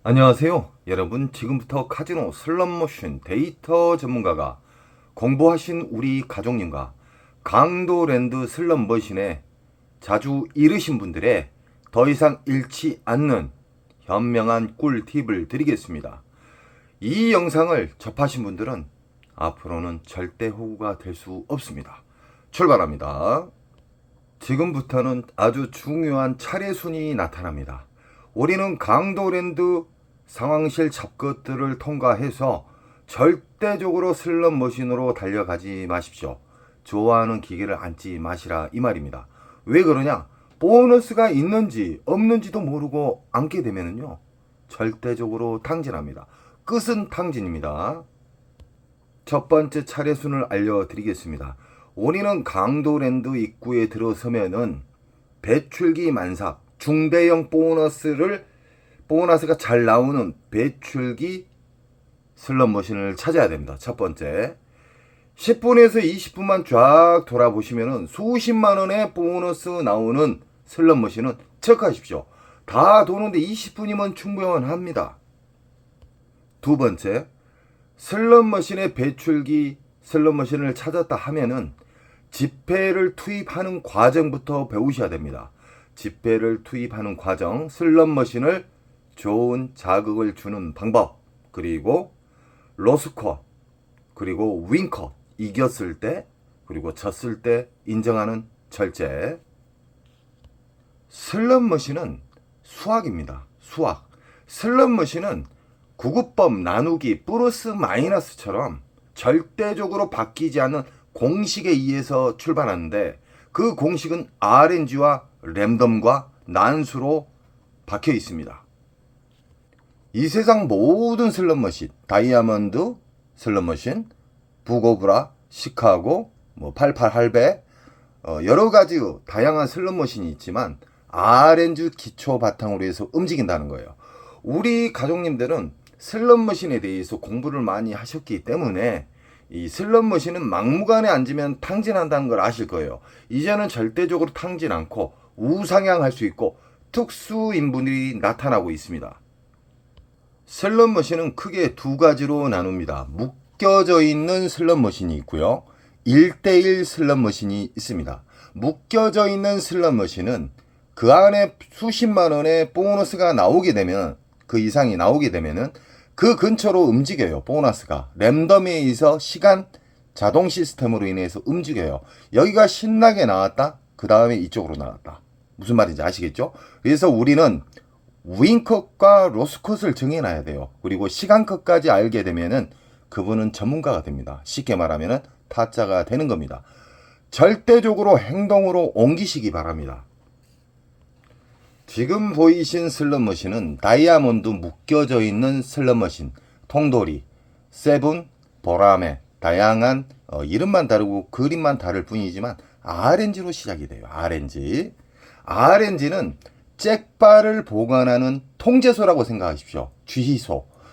안녕하세요. 여러분, 지금부터 카지노 슬롯머신 데이터 전문가가 공부하신 우리 가족님과 강도랜드 슬롯머신에 자주 잃으신 분들의 더 이상 잃지 않는 현명한 꿀팁을 드리겠습니다. 이 영상을 접하신 분들은 앞으로는 절대 호구가 될 수 없습니다. 출발합니다. 지금부터는 아주 중요한 차례순이 나타납니다. 우리는 강도랜드 상황실 잡것들을 통과해서 절대적으로 슬롯머신으로 달려가지 마십시오. 좋아하는 기계를 앉지 마시라 이 말입니다. 왜 그러냐? 보너스가 있는지 없는지도 모르고 앉게 되면요 절대적으로 탕진합니다. 끝은 탕진입니다. 첫 번째 차례순을 알려드리겠습니다. 우리는 강도랜드 입구에 들어서면은 배출기 만삽 중대형 보너스가 잘 나오는 배출기 슬롯머신을 찾아야 됩니다. 첫 번째 10분에서 20분만 쫙 돌아보시면은 수십만 원의 보너스 나오는 슬롯머신은 체크하십시오. 다 도는데 20분이면 충분합니다. 두 번째 슬롯머신의 배출기 슬롯머신을 찾았다 하면은 지폐를 투입하는 과정부터 배우셔야 됩니다. 지폐를 투입하는 과정, 슬롯머신을 좋은 자극을 주는 방법, 그리고 로스컷, 그리고 윈컷, 이겼을 때, 그리고 졌을 때 인정하는 절제. 슬롯머신은 수학입니다. 수학. 슬롯머신은 구급법 나누기 플러스 마이너스처럼 절대적으로 바뀌지 않는 공식에 의해서 출발하는데 그 공식은 RNG와 랜덤과 난수로 박혀 있습니다. 이 세상 모든 슬롯머신, 다이아몬드 슬롯머신, 부고브라, 시카고, 88 할배, 여러 가지 다양한 슬롯머신이 있지만 RNG 기초 바탕으로 해서 움직인다는 거예요. 우리 가족님들은 슬롯머신에 대해서 공부를 많이 하셨기 때문에 이 슬롯머신은 막무가내 앉으면 탕진한다는 걸 아실 거예요. 이제는 절대적으로 탕진 않고 우상향할 수 있고 특수인분들이 나타나고 있습니다. 슬롯머신은 크게 두 가지로 나눕니다. 묶여져 있는 슬롯머신이 있고요. 1대1 슬롯머신이 있습니다. 묶여져 있는 슬롯머신은 그 안에 수십만 원의 보너스가 나오게 되면, 그 이상이 나오게 되면은 그 근처로 움직여요. 보너스가 랜덤에 의해서 시간 자동 시스템으로 인해서 움직여요. 여기가 신나게 나왔다, 그 다음에 이쪽으로 나왔다. 무슨 말인지 아시겠죠? 그래서 우리는 윈컷과 로스컷을 정해놔야 돼요. 그리고 시간컷까지 알게 되면은 그분은 전문가가 됩니다. 쉽게 말하면은 타짜가 되는 겁니다. 절대적으로 행동으로 옮기시기 바랍니다. 지금 보이신 슬롯머신은 다이아몬드 묶여져 있는 슬롯머신, 통돌이, 세븐, 보라매, 다양한 이름만 다르고 그림만 다를 뿐이지만 RNG로 시작이 돼요. RNG. RNG는 잭바를 보관하는 통제소라고 생각하십시오.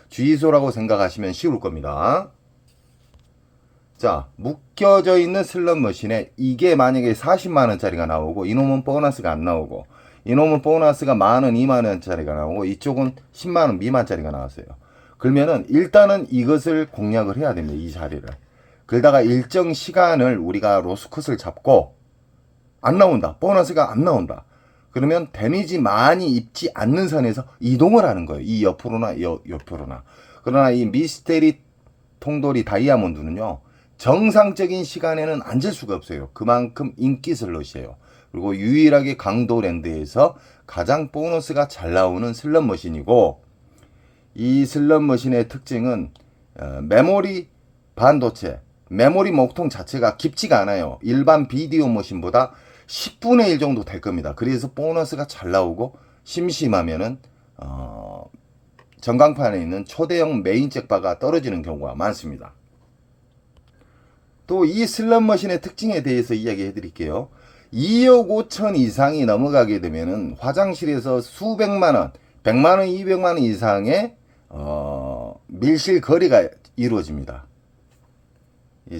주의소라고 생각하시면 쉬울 겁니다. 자, 묶여져 있는 슬롯머신에 이게 만약에 40만원짜리가 나오고 이놈은 보너스가 안 나오고 이놈은 보너스가 만원, 2만원짜리가 나오고 이쪽은 10만원 미만짜리가 나왔어요. 그러면은 일단은 이것을 공략을 해야 됩니다. 이 자리를. 그러다가 일정 시간을 우리가 로스컷을 잡고 안 나온다. 보너스가 안 나온다. 그러면 데미지 많이 입지 않는 선에서 이동을 하는 거예요. 이 옆으로나 옆으로나. 그러나 이 미스테리 통돌이 다이아몬드는요, 정상적인 시간에는 앉을 수가 없어요. 그만큼 인기 슬롯이에요. 그리고 유일하게 강도랜드에서 가장 보너스가 잘 나오는 슬롯머신이고, 이 슬롯머신의 특징은 메모리 반도체, 메모리 목통 자체가 깊지가 않아요. 일반 비디오 머신보다 10분의 1 정도 될 겁니다. 그래서 보너스가 잘 나오고 심심하면은 전광판에 있는 초대형 메인 잭바가 떨어지는 경우가 많습니다. 또 이 슬롯머신의 특징에 대해서 이야기해 드릴게요. 2억 5천 이상이 넘어가게 되면은 화장실에서 수백만원, 100만원, 200만원 이상의 밀실 거래가 이루어집니다.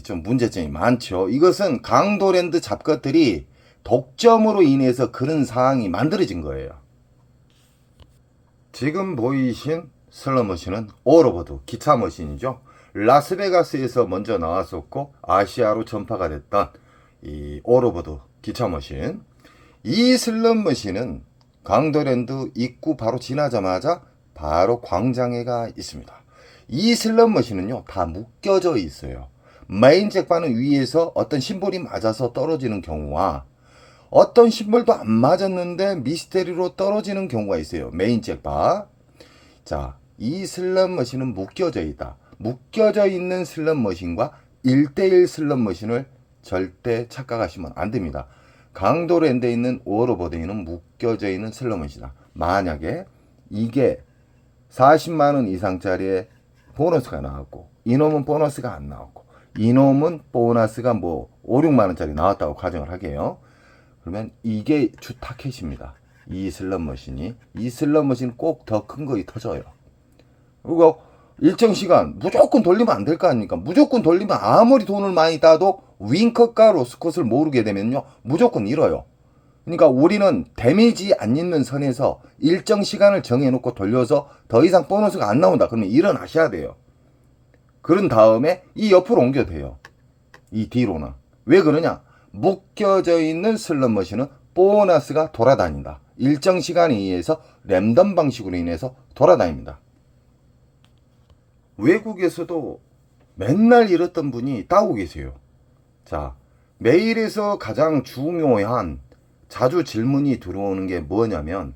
좀 문제점이 많죠. 이것은 강도랜드 잡것들이 독점으로 인해서 그런 상황이 만들어진 거예요. 지금 보이신 슬롯머신은 오로보드 기차 머신이죠. 라스베가스에서 먼저 나왔었고 아시아로 전파가 됐던 이 오로보드 기차 머신. 이 슬롯머신은 강도랜드 입구 바로 지나자마자 바로 광장에가 있습니다. 이 슬롯머신은요 다 묶여져 있어요. 메인 잭바는 위에서 어떤 심볼이 맞아서 떨어지는 경우와 어떤 심볼도 안 맞았는데 미스테리로 떨어지는 경우가 있어요. 메인 잭바. 자, 이 슬롯머신은 묶여져 있다. 묶여져 있는 슬롯머신과 1대1 슬롯머신을 절대 착각하시면 안 됩니다. 강도랜드에 있는 오로보드에는 묶여져 있는 슬롯머신이다. 만약에 이게 40만원 이상짜리의 보너스가 나왔고 이놈은 보너스가 안 나왔고 이놈은 보너스가 뭐 5, 6만원짜리 나왔다고 가정을 하게요. 그러면 이게 주 타켓입니다. 이 슬롯머신이. 이 슬롯머신 꼭 더 큰 거이 터져요. 그리고 일정 시간 무조건 돌리면 안 될 거 아닙니까? 무조건 돌리면 아무리 돈을 많이 따도 윙컷과 로스컷을 모르게 되면요 무조건 잃어요. 그러니까 우리는 데미지 안 입는 선에서 일정 시간을 정해놓고 돌려서 더 이상 보너스가 안 나온다 그러면 일어나셔야 돼요. 그런 다음에 이 옆으로 옮겨도 돼요. 이 뒤로는. 왜 그러냐? 묶여져 있는 슬롯머신은 보너스가 돌아다닌다. 일정 시간에 의해서 랜덤 방식으로 인해서 돌아다닙니다. 외국에서도 맨날 잃었던 분이 따고 계세요. 자, 메일에서 가장 중요한 자주 질문이 들어오는 게 뭐냐면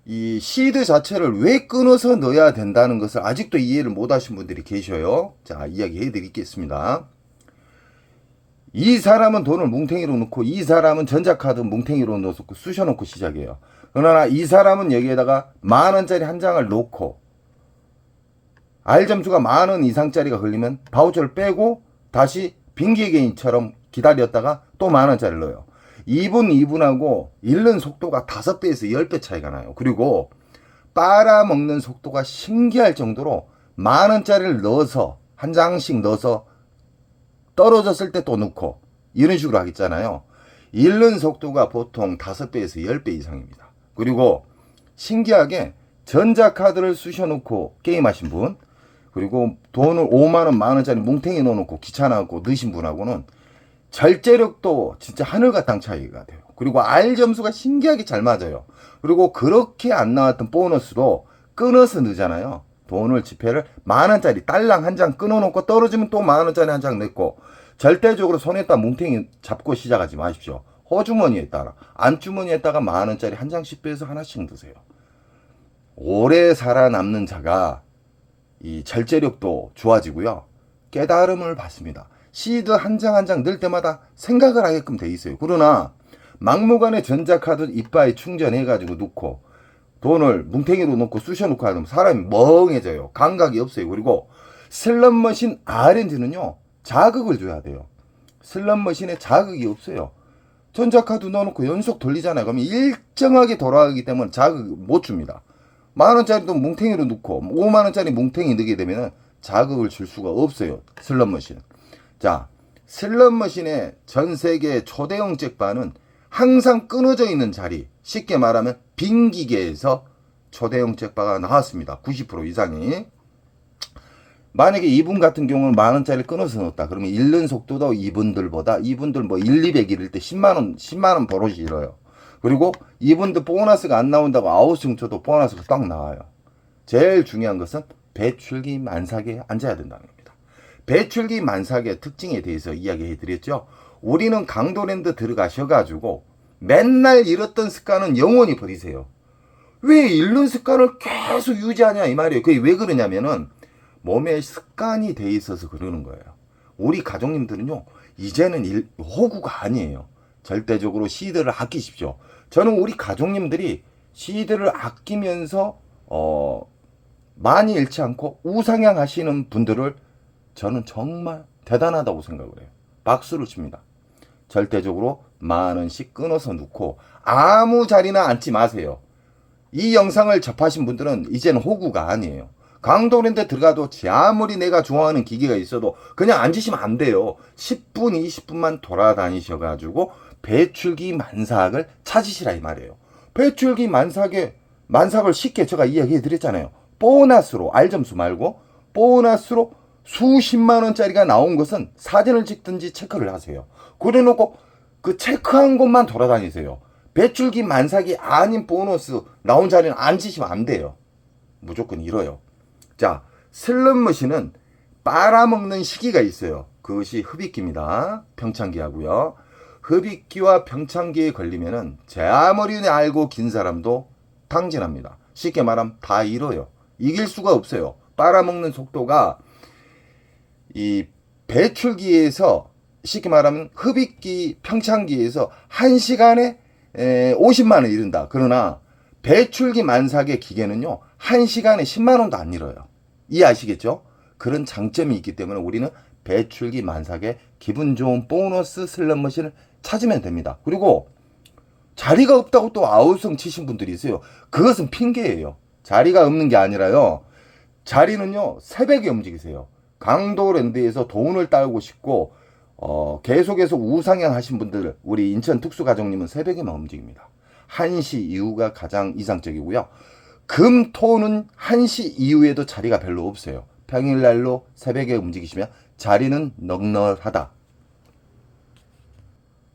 이 시드 자체를 왜 끊어서 넣어야 된다는 것을 아직도 이해를 못 하신 분들이 계셔요. 자, 이야기해 드리겠습니다. 이 사람은 돈을 뭉탱이로 넣고 이 사람은 전자카드 뭉탱이로 넣어서 쑤셔놓고 시작해요. 그러나 이 사람은 여기에다가 10,000원짜리 한 장을 놓고 R점수가 10,000원 이상짜리가 걸리면 바우처를 빼고 다시 빙기게임처럼 기다렸다가 또 10,000원짜리를 넣어요. 2분하고 잃는 속도가 5배에서 10배 차이가 나요. 그리고 빨아먹는 속도가 신기할 정도로 10,000원짜리를 넣어서 한 장씩 넣어서 떨어졌을 때 또 넣고 이런 식으로 하겠잖아요. 잃는 속도가 보통 5배에서 10배 이상입니다. 그리고 신기하게 전자카드를 쑤셔놓고 게임하신 분 그리고 돈을 5만원, 만원짜리 뭉탱이 넣어놓고 귀찮아갖고 넣으신 분하고는 절제력도 진짜 하늘과 땅 차이가 돼요. 그리고 R 점수가 신기하게 잘 맞아요. 그리고 그렇게 안 나왔던 보너스도 끊어서 넣잖아요. 돈을 지폐를 10,000원짜리 딸랑 한 장 끊어놓고 떨어지면 또 10,000원짜리 한 장 냈고 절대적으로 손에다 뭉탱이 잡고 시작하지 마십시오. 허주머니에 따라 안주머니에다가 10,000원짜리 한 장씩 빼서 하나씩 드세요. 오래 살아남는 자가 이 절제력도 좋아지고요. 깨달음을 받습니다. 시드 한 장 한 장 넣을 때마다 생각을 하게끔 돼 있어요. 그러나 막무가내 전자카드 이빠이 충전해가지고 넣고 돈을 뭉탱이로 넣고 쑤셔놓고 하면 사람이 멍해져요. 감각이 없어요. 그리고 슬롯머신 RNG는요 자극을 줘야 돼요. 슬롯머신에 자극이 없어요. 전자카드 넣어놓고 연속 돌리잖아요. 그러면 일정하게 돌아가기 때문에 자극 못 줍니다. 10,000원짜리도 뭉탱이로 넣고 50,000원짜리 뭉탱이 넣게 되면 자극을 줄 수가 없어요. 슬롯머신. 자, 슬롯머신의 전 세계 초대형 잭바는 항상 끊어져 있는 자리, 쉽게 말하면 빈 기계에서 초대형 잭바가 나왔습니다. 90% 이상이. 만약에 이분 같은 경우는 10,000원짜리 끊어서 넣었다. 그러면 잃는 속도도 이분들보다 이분들 뭐 1, 200 잃을 때 10만원 버릇이 잃어요. 그리고 이분들 보너스가 안 나온다고 아웃승 쳐도 보너스가 딱 나와요. 제일 중요한 것은 배출기 만삭에 앉아야 된다는 겁니다. 배출기 만삭의 특징에 대해서 이야기해 드렸죠. 우리는 강도랜드 들어가셔가지고 맨날 잃었던 습관은 영원히 버리세요. 왜 잃는 습관을 계속 유지하냐 이 말이에요. 그게 왜 그러냐면은 몸에 습관이 돼 있어서 그러는 거예요. 우리 가족님들은요 이제는 호구가 아니에요. 절대적으로 시드를 아끼십시오. 저는 우리 가족님들이 시드를 아끼면서 많이 잃지 않고 우상향 하시는 분들을 저는 정말 대단하다고 생각을 해요. 박수를 칩니다. 절대적으로 10,000원씩 끊어서 넣고 아무 자리나 앉지 마세요. 이 영상을 접하신 분들은 이제는 호구가 아니에요. 강도랜드 들어가도 아무리 내가 좋아하는 기계가 있어도 그냥 앉으시면 안 돼요. 10분, 20분만 돌아다니셔가지고 배출기 만삭을 찾으시라 이 말이에요. 배출기 만삭을 쉽게 제가 이야기해 드렸잖아요. 보너스로, R점수 말고 보너스로 수십만 원짜리가 나온 것은 사진을 찍든지 체크를 하세요. 그래놓고 그 체크한 곳만 돌아다니세요. 배출기 만삭이 아닌 보너스 나온 자리는 앉으시면 안 돼요. 무조건 잃어요. 자, 슬롯머신은 빨아먹는 시기가 있어요. 그것이 흡입기입니다. 평창기하고요. 흡입기와 평창기에 걸리면은 제 아무리 알고 긴 사람도 탕진합니다. 쉽게 말하면 다 잃어요. 이길 수가 없어요. 빨아먹는 속도가 이 배출기에서 쉽게 말하면 흡입기 평창기에서 1시간에 50만 원 잃는다. 그러나 배출기 만삭의 기계는요 1시간에 10만 원도 안 잃어요. 이해하시겠죠? 그런 장점이 있기 때문에 우리는 배출기 만삭의 기분 좋은 보너스 슬롯머신을 찾으면 됩니다. 그리고 자리가 없다고 또 아우성 치신 분들이 있어요. 그것은 핑계예요. 자리가 없는 게 아니라요. 자리는요 새벽에 움직이세요. 강도랜드에서 돈을 따고 싶고 계속해서 우상향 하신 분들, 우리 인천 특수가족님은 새벽에만 움직입니다. 1시 이후가 가장 이상적이고요. 금, 토는 1시 이후에도 자리가 별로 없어요. 평일날로 새벽에 움직이시면 자리는 넉넉하다.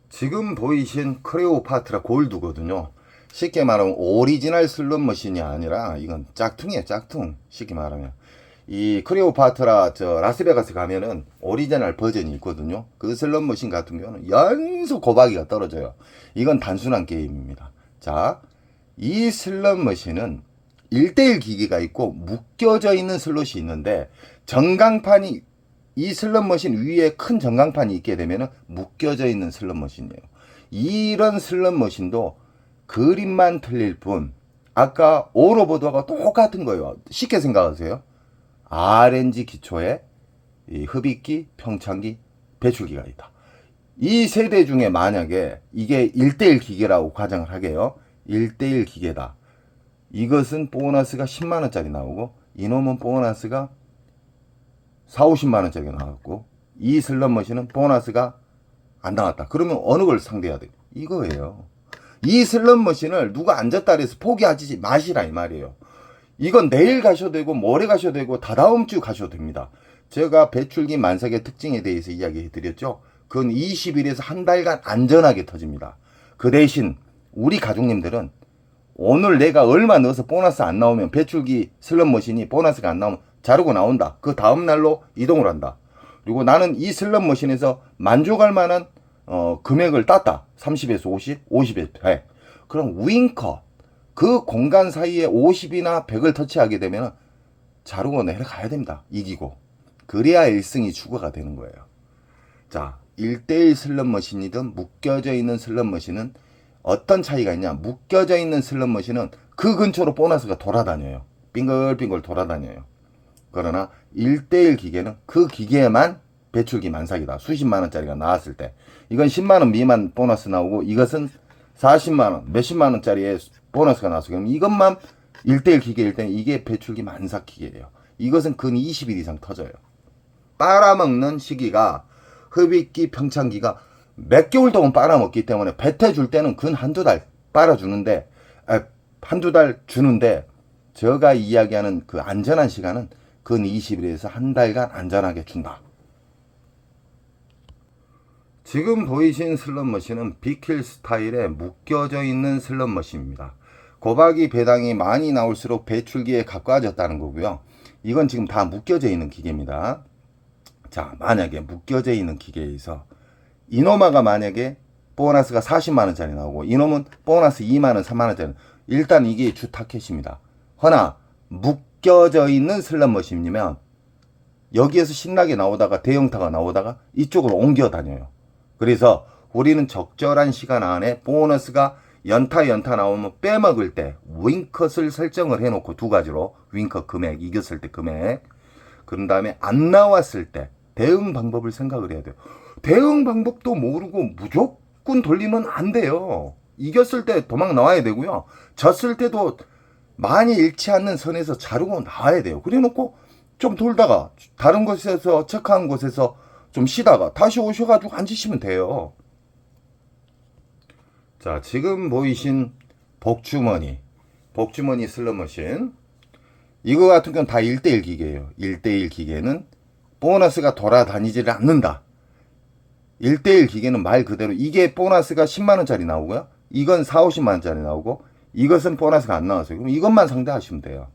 지금 보이신 크레오파트라 골드거든요. 쉽게 말하면 오리지널 슬롯머신이 아니라 이건 짝퉁이에요. 짝퉁. 쉽게 말하면 이 크레오파트라 라스베가스 가면은 오리지널 버전이 있거든요. 그 슬롯머신 같은 경우는 연속 고박이가 떨어져요. 이건 단순한 게임입니다. 자, 이 슬롯머신은 1대1 기기가 있고 묶여져 있는 슬롯이 있는데 전광판이 이 슬롯머신 위에 큰 전광판이 있게 되면은 묶여져 있는 슬롯머신이에요. 이런 슬롯머신도 그림만 틀릴 뿐 아까 오로보드하고 똑같은 거예요. 쉽게 생각하세요. RNG 기초에 이 흡입기, 평창기, 배출기가 있다. 이 세대 중에 만약에 이게 1대1 기계라고 가정을 하게요. 1대1 기계다. 이것은 보너스가 10만원짜리 나오고 이놈은 보너스가 4, 50만원짜리 나왔고 이 슬롯머신은 보너스가 안 나왔다. 그러면 어느 걸 상대해야 돼? 이거예요. 이 슬롯머신을 누가 앉았다 그래서 포기하지 마시라 이 말이에요. 이건 내일 가셔도 되고 모레 가셔도 되고 다다음 주 가셔도 됩니다. 제가 배출기 만삭의 특징에 대해서 이야기해 드렸죠. 그건 20일에서 한 달간 안전하게 터집니다. 그 대신 우리 가족님들은 오늘 내가 얼마 넣어서 보너스 안 나오면 배출기 슬롯머신이 보너스가 안 나오면 자르고 나온다. 그 다음 날로 이동을 한다. 그리고 나는 이 슬롯머신에서 만족할 만한 금액을 땄다. 30에서 50, 50에서 100. 그럼 윙커 그 공간 사이에 50이나 100을 터치하게 되면 자르고 내려가야 됩니다. 이기고. 그래야 1승이 추가가 되는 거예요. 자, 1대1 슬롯머신이든 묶여져 있는 슬롯머신은 어떤 차이가 있냐. 묶여져 있는 슬롯머신은 그 근처로 보너스가 돌아다녀요. 빙글빙글 돌아다녀요. 그러나 1대1 기계는 그 기계에만 배출기 만삭이다. 수십만원짜리가 나왔을 때. 이건 10만원 미만 보너스 나오고 이것은 40만원, 몇십만원짜리의 보너스가 나와서 그럼 이것만 1대1 기계일 때 이게 배출기 만삭 기계예요. 이것은 근 20일 이상 터져요. 빨아먹는 시기가 흡입기 평창기가 몇 개월 동안 빨아먹기 때문에 뱉어줄 때는 근 한두 달 빨아주는데 한두 달 주는데 제가 이야기하는 그 안전한 시간은 근 20일에서 한 달간 안전하게 준다. 지금 보이신 슬롯머신은 빅힐 스타일에 묶여져 있는 슬롯머신입니다. 고박이 배당이 많이 나올수록 배출기에 가까워졌다는 거고요. 이건 지금 다 묶여져 있는 기계입니다. 자, 만약에 묶여져 있는 기계에서 이노마가 만약에 보너스가 40만원짜리 나오고 이놈은 보너스 2만원, 3만원짜리 일단 이게 주 타켓입니다. 허나 묶여져 있는 슬롯머신이면 여기에서 신나게 나오다가 대형타가 나오다가 이쪽으로 옮겨 다녀요. 그래서 우리는 적절한 시간 안에 보너스가 연타 나오면 빼먹을 때 윙컷을 설정을 해놓고 두 가지로 윙컷 금액, 이겼을 때 금액, 그런 다음에 안 나왔을 때 대응 방법을 생각을 해야 돼요. 대응 방법도 모르고 무조건 돌리면 안 돼요. 이겼을 때 도망 나와야 되고요. 졌을 때도 많이 잃지 않는 선에서 자르고 나와야 돼요. 그래 놓고 좀 돌다가 다른 곳에서 체크한 곳에서 좀 쉬다가 다시 오셔가지고 앉으시면 돼요. 자, 지금 보이신 복주머니 슬롯머신, 이거 같은 건 다 1대1 기계예요. 1대1 기계는 보너스가 돌아다니지를 않는다. 1대1 기계는 말 그대로 이게 보너스가 10만원짜리 나오고요. 이건 4, 50만원짜리 나오고 이것은 보너스가 안 나왔어요. 그럼 이것만 상대하시면 돼요.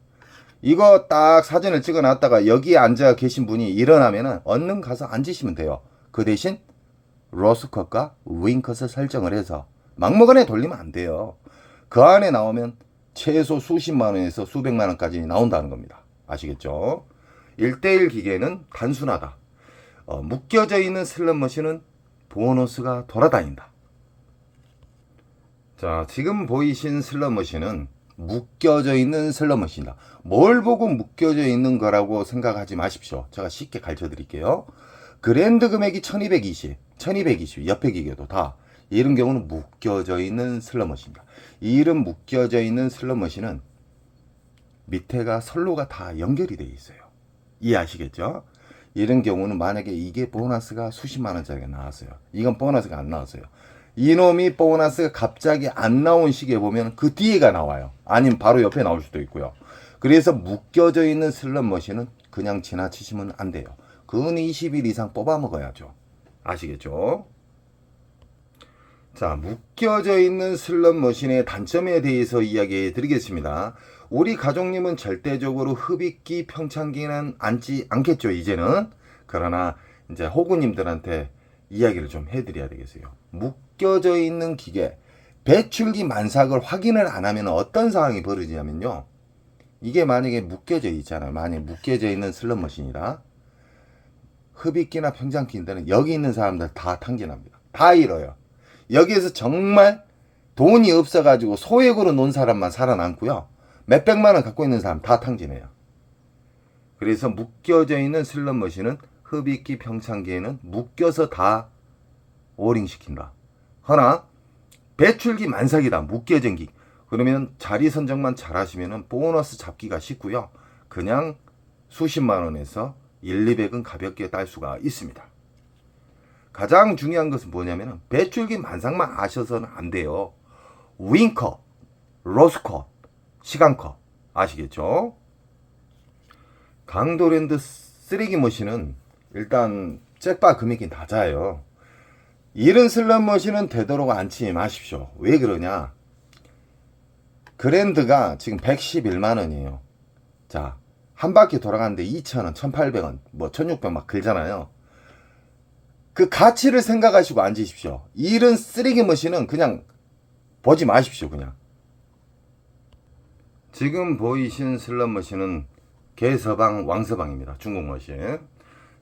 이거 딱 사진을 찍어 놨다가 여기에 앉아 계신 분이 일어나면은 얼른 가서 앉으시면 돼요. 그 대신 로스컷과 윙컷을 설정을 해서 막무가내 돌리면 안 돼요. 그 안에 나오면 최소 수십만원에서 수백만원까지 나온다는 겁니다. 아시겠죠? 1대1 기계는 단순하다. 묶여져 있는 슬롯머신은 보너스가 돌아다닌다. 자, 지금 보이신 슬롯머신은 묶여져 있는 슬롯머신이다. 뭘 보고 묶여져 있는 거라고 생각하지 마십시오. 제가 쉽게 가르쳐 드릴게요. 그랜드 금액이 1220, 1220 옆에 기계도 다 이런 경우는 묶여져 있는 슬롯머신입니다. 이런 묶여져 있는 슬롯머신은 밑에가 선로가 다 연결이 되어 있어요. 이해하시겠죠? 이런 경우는 만약에 이게 보너스가 수십만 원짜리가 나왔어요. 이건 보너스가 안 나왔어요. 이놈이 보너스가 갑자기 안 나온 시기에 보면 그 뒤에가 나와요. 아니면 바로 옆에 나올 수도 있고요. 그래서 묶여져 있는 슬롯머신은 그냥 지나치시면 안 돼요. 근 20일 이상 뽑아 먹어야죠. 아시겠죠? 자, 묶여져 있는 슬롯머신의 단점에 대해서 이야기해 드리겠습니다. 우리 가족님은 절대적으로 흡입기, 평창기는 앉지 않겠죠, 이제는. 그러나 이제 호구님들한테 이야기를 좀 해드려야 되겠어요. 묶여져 있는 기계, 배출기 만삭을 확인을 안 하면 어떤 상황이 벌어지냐면요. 이게 만약에 묶여져 있잖아요. 만약에 묶여져 있는 슬롯머신이다. 흡입기나 평창기인데는 여기 있는 사람들 다 탕진합니다. 다 잃어요. 여기에서 정말 돈이 없어가지고 소액으로 논 사람만 살아남고요. 몇백만 원 갖고 있는 사람 다 탕진해요. 그래서 묶여져 있는 슬롯머신은 흡입기, 평창기에는 묶여서 다 오링 시킨다. 허나 배출기 만삭이다. 묶여진 기. 그러면 자리 선정만 잘 하시면 보너스 잡기가 쉽고요. 그냥 수십만 원에서 1, 200은 가볍게 딸 수가 있습니다. 가장 중요한 것은 뭐냐면 배출기 만삭만 아셔서는 안 돼요. 윙컷, 로스컷, 시간컷 아시겠죠? 강도랜드 쓰레기 머신은 일단 잭바 금액이 낮아요. 이런 슬롯머신은 되도록 앉지 마십시오. 왜 그러냐? 그랜드가 지금 111만 원이에요. 자, 한 바퀴 돌아가는데 2,000원, 1,800원, 뭐 1,600원 막 긁잖아요. 그 가치를 생각하시고 앉으십시오. 이런 쓰레기 머신은 그냥 보지 마십시오. 그냥. 지금 보이신 슬롯머신은 개서방, 왕서방입니다. 중국 머신.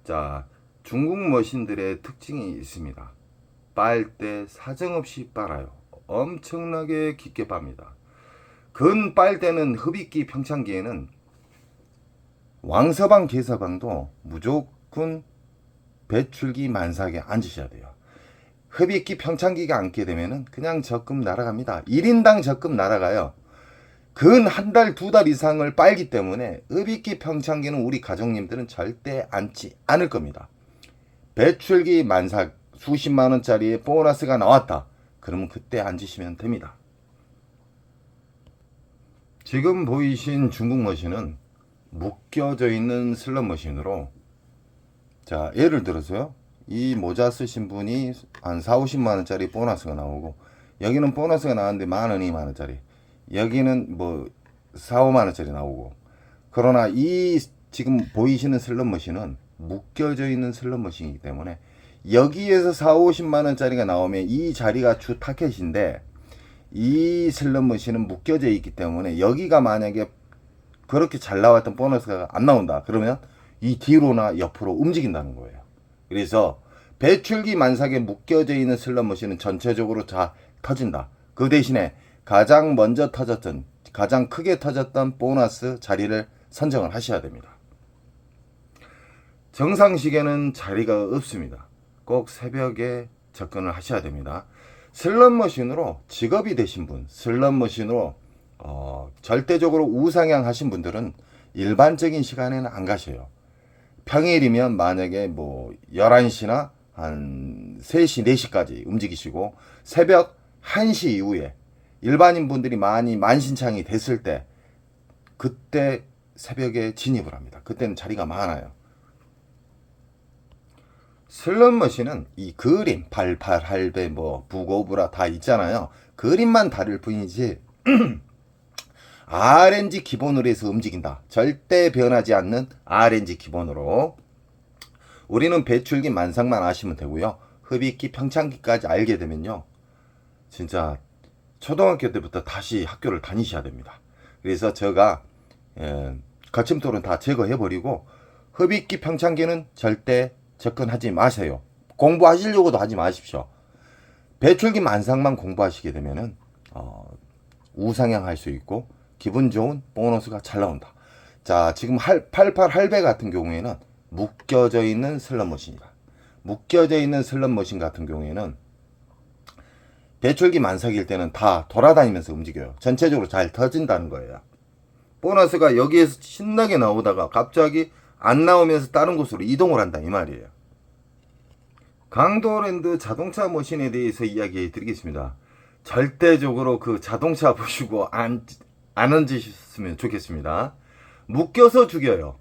자, 중국 머신들의 특징이 있습니다. 빨 때 사정없이 빨아요. 엄청나게 깊게 빱니다. 근 빨대는 흡입기, 평창기에는 왕서방, 개서방도 무조건 배출기 만삭에 앉으셔야 돼요. 흡입기, 평창기가 앉게 되면은 그냥 적금 날아갑니다. 1인당 적금 날아가요. 근 한 달, 2달 이상을 빨기 때문에 흡입기, 평창기는 우리 가족님들은 절대 앉지 않을 겁니다. 배출기 만삭 수십만 원짜리의 보너스가 나왔다. 그러면 그때 앉으시면 됩니다. 지금 보이신 중국 머신은 묶여져 있는 슬롯머신으로, 자, 예를 들어서요. 이 모자 쓰신 분이 한 4, 50만 원짜리 보너스가 나오고, 여기는 보너스가 나왔는데 10,000원, 2만 원짜리, 여기는 뭐 4, 5만 원짜리 나오고. 그러나 이 지금 보이시는 슬롯머신은 묶여져 있는 슬롯머신이기 때문에 여기에서 4, 50만 원짜리가 나오면 이 자리가 주 타켓인데, 이 슬롯머신은 묶여져 있기 때문에 여기가 만약에 그렇게 잘 나왔던 보너스가 안 나온다. 그러면 이 뒤로나 옆으로 움직인다는 거예요. 그래서 배출기 만삭에 묶여져 있는 슬롯머신은 전체적으로 다 터진다. 그 대신에 가장 먼저 터졌던, 가장 크게 터졌던 보너스 자리를 선정을 하셔야 됩니다. 정상 시계는 자리가 없습니다. 꼭 새벽에 접근을 하셔야 됩니다. 슬롯머신으로 직업이 되신 분, 슬롯머신으로 절대적으로 우상향 하신 분들은 일반적인 시간에는 안 가셔요. 평일이면 만약에 뭐 11시나 한 3시, 4시까지 움직이시고, 새벽 1시 이후에 일반인 분들이 많이 만신창이 됐을 때, 그때 새벽에 진입을 합니다. 그때는 자리가 많아요. 슬롯머신은 이 그림, 88, 할배, 뭐 부고브라 다 있잖아요. 그림만 다를 뿐이지 RNG 기본으로 해서 움직인다. 절대 변하지 않는 RNG 기본으로. 우리는 배출기 만상만 아시면 되고요. 흡입기, 평창기까지 알게 되면요. 진짜 초등학교 때부터 다시 학교를 다니셔야 됩니다. 그래서 제가 거침돌은 다 제거해버리고 흡입기, 평창기는 절대 접근하지 마세요. 공부하시려고도 하지 마십시오. 배출기 만상만 공부하시게 되면은 우상향 할 수 있고 기분 좋은 보너스가 잘 나온다. 자, 지금 88 할배 같은 경우에는 묶여져 있는 슬롯머신이다. 묶여져 있는 슬롯머신 같은 경우에는 배출기 만삭일 때는 다 돌아다니면서 움직여요. 전체적으로 잘 터진다는 거예요. 보너스가 여기에서 신나게 나오다가 갑자기 안 나오면서 다른 곳으로 이동을 한다 이 말이에요. 강도랜드 자동차 머신에 대해서 이야기 드리겠습니다. 절대적으로 그 자동차 보시고 안 앉으셨으면 좋겠습니다. 묶여서 죽여요.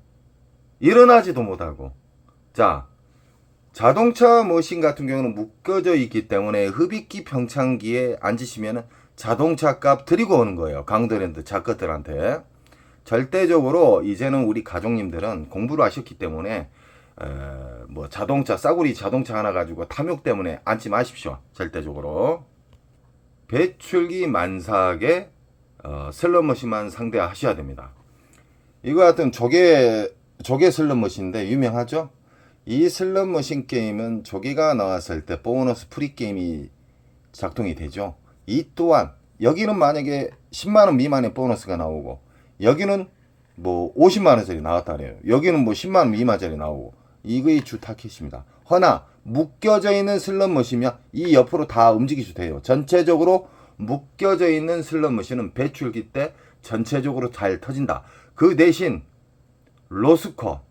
일어나지도 못하고. 자, 자동차 머신 같은 경우는 묶여져 있기 때문에 흡입기 평창기에 앉으시면 자동차 값 드리고 오는 거예요. 강도랜드 작가들한테. 절대적으로 이제는 우리 가족님들은 공부를 하셨기 때문에 뭐 자동차 싸구리 자동차 하나 가지고 탐욕 때문에 앉지 마십시오. 절대적으로. 배출기 만삭에 슬롯머신만 상대하셔야 됩니다. 이거 같은 조개 슬롯머신인데 유명하죠? 이 슬롯머신 게임은 조개가 나왔을 때 보너스 프리 게임이 작동이 되죠. 이 또한 여기는 만약에 10만원 미만의 보너스가 나오고 여기는 뭐 50만원짜리 나왔다 그래요. 여기는 뭐 10만원 미만짜리 나오고 이거의 주 타켓입니다. 허나 묶여져 있는 슬롯머신이면 이 옆으로 다 움직이셔도 돼요. 전체적으로 묶여져 있는 슬롯머신은 배출기 때 전체적으로 잘 터진다. 그 대신 로스컷,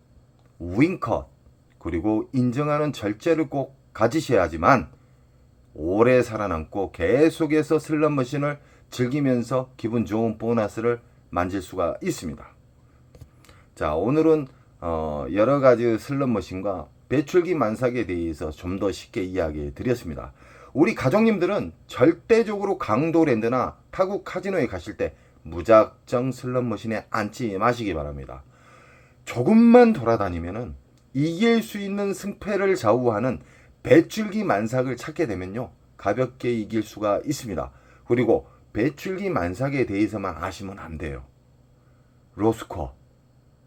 윙컷 그리고 인정하는 절제를 꼭 가지셔야지만 오래 살아남고 계속해서 슬롯머신을 즐기면서 기분 좋은 보너스를 만질 수가 있습니다. 자, 오늘은 여러 가지 슬롯머신과 배출기 만삭에 대해서 좀 더 쉽게 이야기해 드렸습니다. 우리 가족님들은 절대적으로 강도랜드나 타국 카지노에 가실 때 무작정 슬롯머신에 앉지 마시기 바랍니다. 조금만 돌아다니면은 이길 수 있는 승패를 좌우하는 배출기 만삭을 찾게 되면요 가볍게 이길 수가 있습니다. 그리고 배출기 만삭에 대해서만 아시면 안 돼요. 로스코,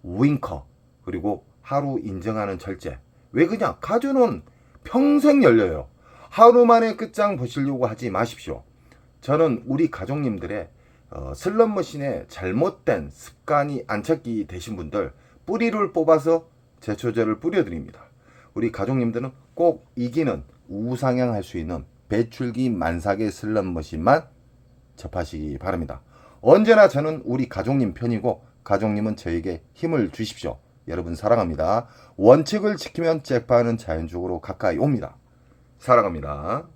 윙커 그리고 하루 인정하는 절제. 왜 그냥 카지노는 평생 열려요. 하루 만에 끝장 보시려고 하지 마십시오. 저는 우리 가족님들의 슬롯머신에 잘못된 습관이 안착이 되신 분들 뿌리를 뽑아서 제초제를 뿌려드립니다. 우리 가족님들은 꼭 이기는 우상향할 수 있는 배출기 만삭의 슬롯머신만 접하시기 바랍니다. 언제나 저는 우리 가족님 편이고 가족님은 저에게 힘을 주십시오. 여러분 사랑합니다. 원칙을 지키면 잭파는 자연적으로 가까이 옵니다. 사랑합니다.